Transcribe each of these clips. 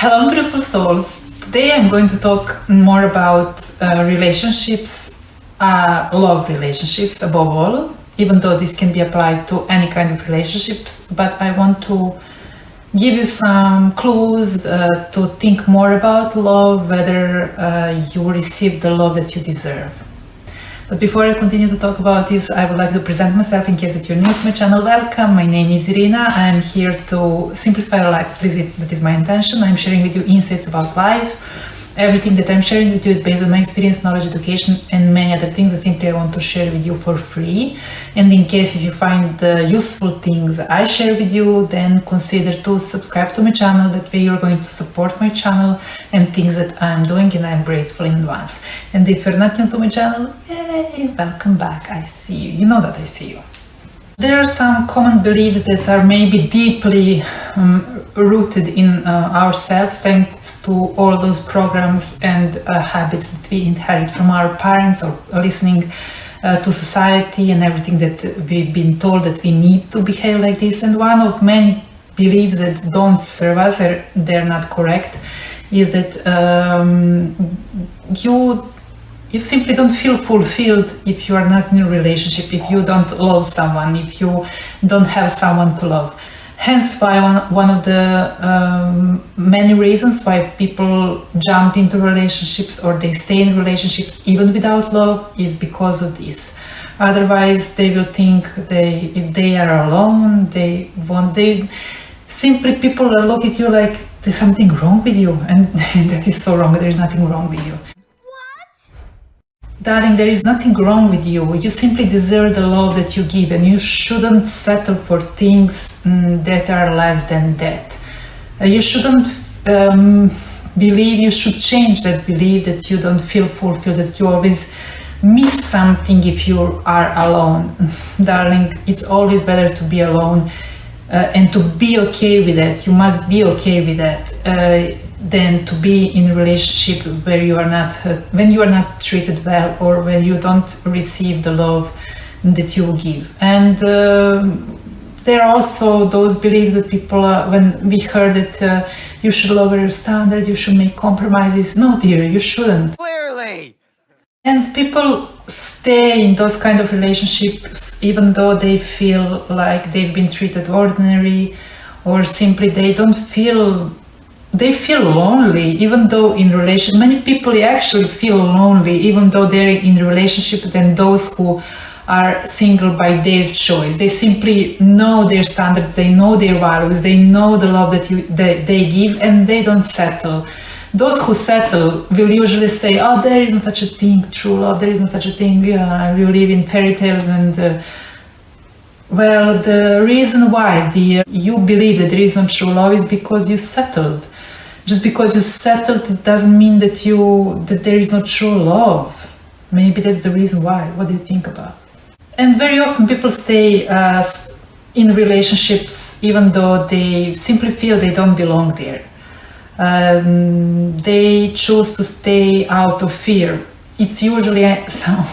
Hello, beautiful souls. Today I'm going to talk more about relationships, love relationships above all, even though this can be applied to any kind of relationships. But I want to give you some clues to think more about love, whether you receive the love that you deserve. But before I continue to talk about this, I would like to present myself in case that you're new to my channel. Welcome, my name is Irina. I'm here to simplify your life. Please, that is my intention. I'm sharing with you insights about life. Everything that I'm sharing with you is based on my experience, knowledge, education, and many other things that simply I want to share with you for free. And in case if you find the useful things I share with you, then consider to subscribe to my channel. That way you're going to support my channel and things that I'm doing, and I'm grateful in advance. And if you're not new to my channel, yay, welcome back. I see you. You know that I see you. There are some common beliefs that are maybe deeply rooted in ourselves, thanks to all those programs and habits that we inherit from our parents, or listening to society and everything that we've been told that we need to behave like this. And one of many beliefs that don't serve us, or they're not correct, is that you simply don't feel fulfilled if you are not in a relationship, if you don't love someone, if you don't have someone to love. Hence why one of the many reasons why people jump into relationships, or they stay in relationships even without love, is because of this. Otherwise they will think if they are alone, simply people will look at you like there's something wrong with you, and that is so wrong. There is nothing wrong with you. Darling, there is nothing wrong with you. You simply deserve the love that you give, and you shouldn't settle for things that are less than that. You shouldn't believe, you should change that belief that you don't feel fulfilled, that you always miss something if you are alone. Darling, it's always better to be alone and to be okay with that. You must be okay with that. Than to be in a relationship where you are not, when you are not treated well, or when you don't receive the love that you give. And there are also those beliefs that people, when we heard that you should lower your standard, you should make compromises. No, dear, you shouldn't. Clearly. And people stay in those kind of relationships even though they feel like they've been treated ordinary, or simply they feel lonely, even though in relation. Many people actually feel lonely even though they're in a relationship, than those who are single by their choice. They simply know their standards, they know their values, they know the love that they give, and they don't settle. Those who settle will usually say, oh, there isn't such a thing, true love, there isn't such a thing, we live in fairy tales. And well, the reason why you believe that there is no true love is because you settled. Just because you settled, it doesn't mean that there is no true love. Maybe that's the reason why. What do you think about? And very often people stay in relationships even though they simply feel they don't belong there. They choose to stay out of fear. It's usually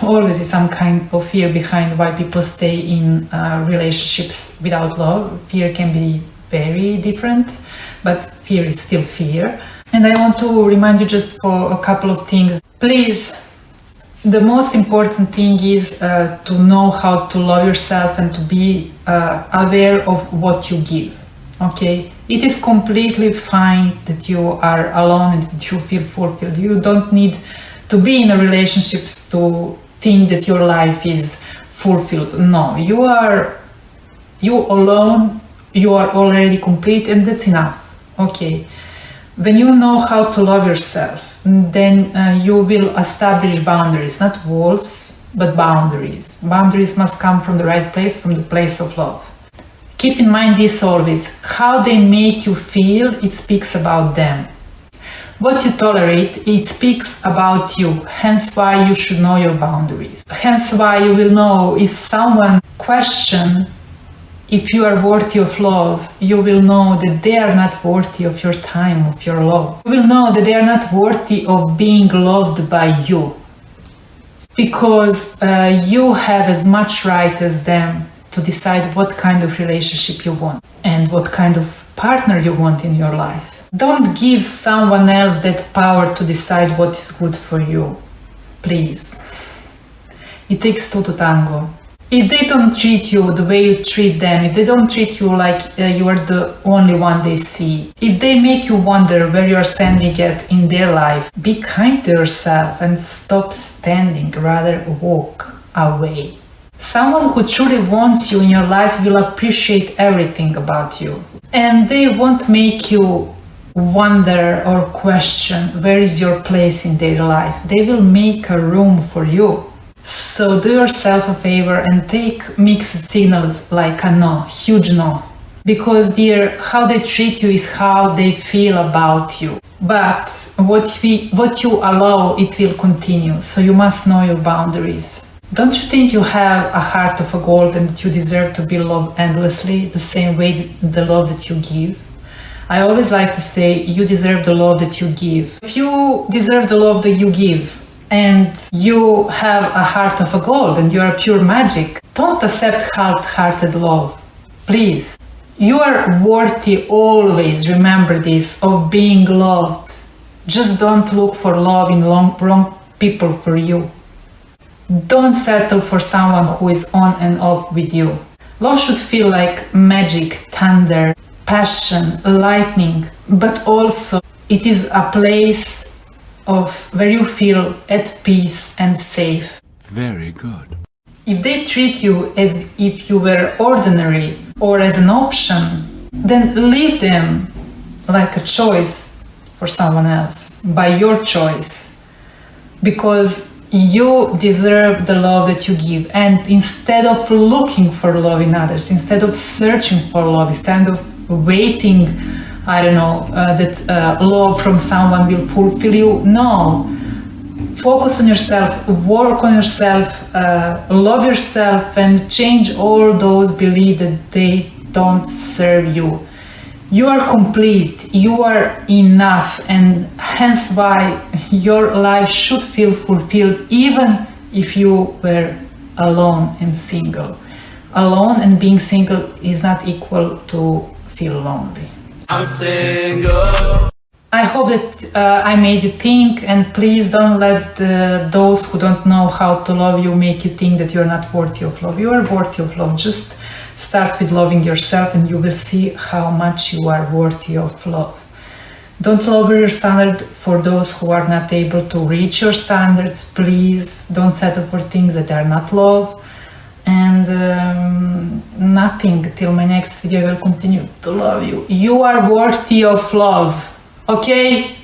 always some kind of fear behind why people stay in relationships without love. Fear can be very different, but fear is still fear. And I want to remind you just for a couple of things. Please, the most important thing is to know how to love yourself and to be aware of what you give. Okay? It is completely fine that you are alone and that you feel fulfilled. You don't need to be in a relationship to think that your life is fulfilled. No, you alone, you are already complete, and that's enough. Okay, when you know how to love yourself, then you will establish boundaries, not walls, but boundaries. Boundaries must come from the right place, from the place of love. Keep in mind this always: how they make you feel, it speaks about them. What you tolerate, it speaks about you. Hence why you should know your boundaries. Hence why you will know if someone questions if you are worthy of love. You will know that they are not worthy of your time, of your love. You will know that they are not worthy of being loved by you, because you have as much right as them to decide what kind of relationship you want and what kind of partner you want in your life. Don't give someone else that power to decide what is good for you. Please. It takes two to tango. If they don't treat you the way you treat them, if they don't treat you like you are the only one they see, if they make you wonder where you are standing at in their life, be kind to yourself and stop standing, rather walk away. Someone who truly wants you in your life will appreciate everything about you. And they won't make you wonder or question where is your place in their life. They will make a room for you. So do yourself a favor and take mixed signals like a no, huge no. Because dear, how they treat you is how they feel about you. But what you allow, it will continue. So you must know your boundaries. Don't you think you have a heart of a gold and that you deserve to be loved endlessly, the same way the love that you give? I always like to say, you deserve the love that you give. If you deserve the love that you give, and you have a heart of a gold and you are pure magic, don't accept half-hearted love. Please. You are worthy always, remember this, of being loved. Just don't look for love in wrong people for you. Don't settle for someone who is on and off with you. Love should feel like magic, thunder, passion, lightning, but also it is a place of where you feel at peace and safe. Very good. If they treat you as if you were ordinary or as an option, then leave them like a choice for someone else, by your choice. Because you deserve the love that you give. And instead of looking for love in others, instead of searching for love, instead of waiting that love from someone will fulfill you. No. Focus on yourself, work on yourself, love yourself, and change all those beliefs that they don't serve you. You are complete, you are enough, and hence why your life should feel fulfilled even if you were alone and single. Alone and being single is not equal to feel lonely. I'm single. I hope that I made you think, and please don't let those who don't know how to love you make you think that you're not worthy of love. You are worthy of love. Just start with loving yourself and you will see how much you are worthy of love. Don't lower your standard for those who are not able to reach your standards. Please don't settle for things that are not love. And nothing till my next video. I will continue to love you. You are worthy of love. Okay?